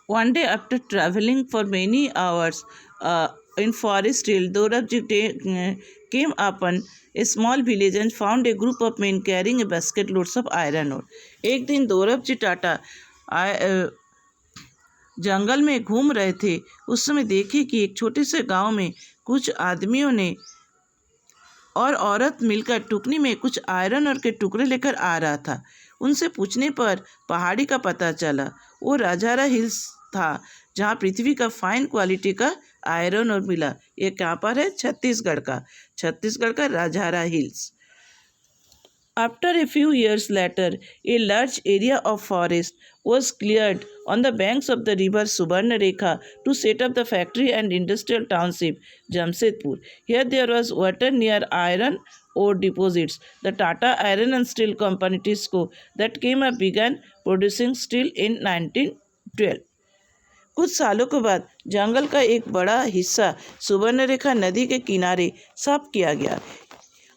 One day, after traveling for many hours in forest hill, Dorabji came upon a small village and found a group of men carrying a basket loads of iron ore. एक दिन दोरबजी टाटा जंगल में घूम रहे थे। उस समय देखे कि एक छोटे से गांव में कुछ आदमियों ने और औरत मिलकर टुकनी में कुछ आयरन और के टुकड़े लेकर आ रहा था। उनसे पूछने पर पहाड़ी का पता चला। वो राजारा हिल्स था, जहाँ पृथ्वी का फाइन क्वालिटी का आयरन और मिला। ये कहाँ पर है? छत्तीसगढ़ का राजारा hills. After a few years later, a large area of forest was cleared on the banks of the river Subarnarekha to set up the factory and industrial township Jamshedpur. Here there was water near iron ore deposits. The Tata Iron and Steel Company TISCO that came up began producing steel in 1912. कुछ सालों के बाद जंगल का एक बड़ा हिस्सा सुवर्णरेखा नदी के किनारे साफ किया गया।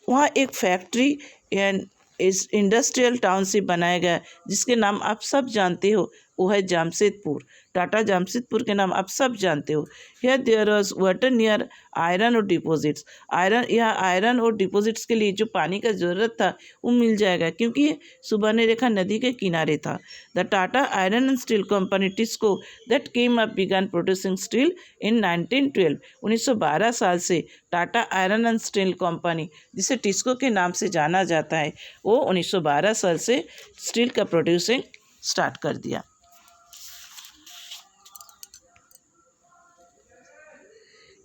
वहाँ एक फैक्ट्री एंड इस इंडस्ट्रियल टाउनशिप बनाया गया, जिसके नाम आप सब जानते हो, वो है जामशेदपुर। टाटा जामशेदपुर के नाम आप सब जानते हो। Here there was water near iron ore deposits. यहाँ आयरन और डिपॉजिट्स के लिए जो पानी का ज़रूरत था वो मिल जाएगा, क्योंकि ये सुवर्णरेखा नदी के किनारे था। The Tata iron and steel company TISCO that came up began producing steel in 1912। 1912 साल से Tata iron and steel company, जिसे टिस्को के नाम से जाना जाता है, वो 1912 साल से स्टील का प्रोड्यूसिंग स्टार्ट कर दिया।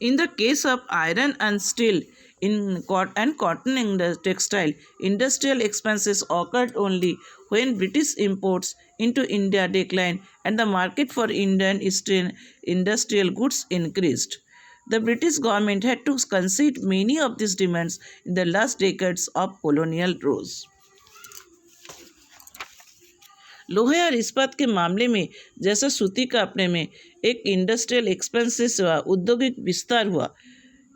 In the case of iron and steel and cotton textile, industrial expansions occurred only when British imports into India declined and the market for Indian industrial goods increased. The British government had to concede many of these demands in the last decades of colonial rule. लोहे और इस्पात के मामले में जैसा सूती कपड़े में एक इंडस्ट्रियल एक्सपेंसेस हुआ, औद्योगिक विस्तार हुआ।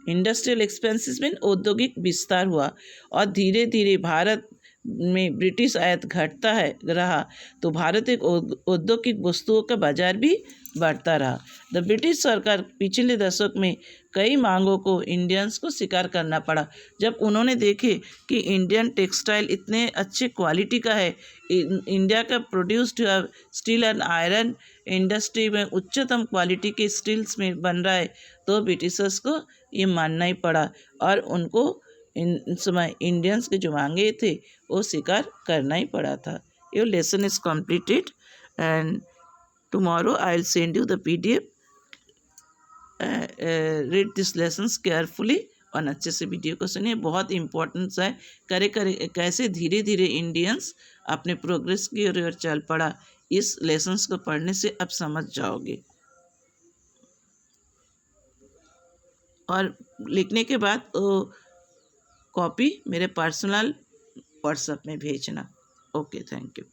इंडस्ट्रियल एक्सपेंसेस में औद्योगिक विस्तार हुआ और धीरे धीरे भारत में ब्रिटिश आयात घटता है रहा, तो भारत एक औद्योगिक वस्तुओं का बाजार भी बढ़ता रहा। द ब्रिटिश सरकार पिछले दशक में कई मांगों को इंडियंस को स्वीकार करना पड़ा, जब उन्होंने देखे कि इंडियन टेक्सटाइल इतने अच्छे क्वालिटी का है, इंडिया का produced steel and iron industry में उच्चतम क्वालिटी के स्टील्स में बन रहा है, तो ब्रिटिशर्स को ये मानना ही पड़ा और उनको इन समय इंडियंस के जो मांगे थे वो स्वीकार करना ही पड़ा था। Your lesson is completed and tomorrow I'll send you the PDF. Read this lessons carefully और अच्छे से वीडियो को सुनिए, बहुत इम्पोर्टेंस है। कैसे धीरे धीरे इंडियंस अपने प्रोग्रेस की ओर चल पड़ा, इस लेसन्स को पढ़ने से अब समझ जाओगे। और लिखने के बाद कॉपी मेरे पर्सनल व्हाट्सएप में भेजना। Okay, thank you.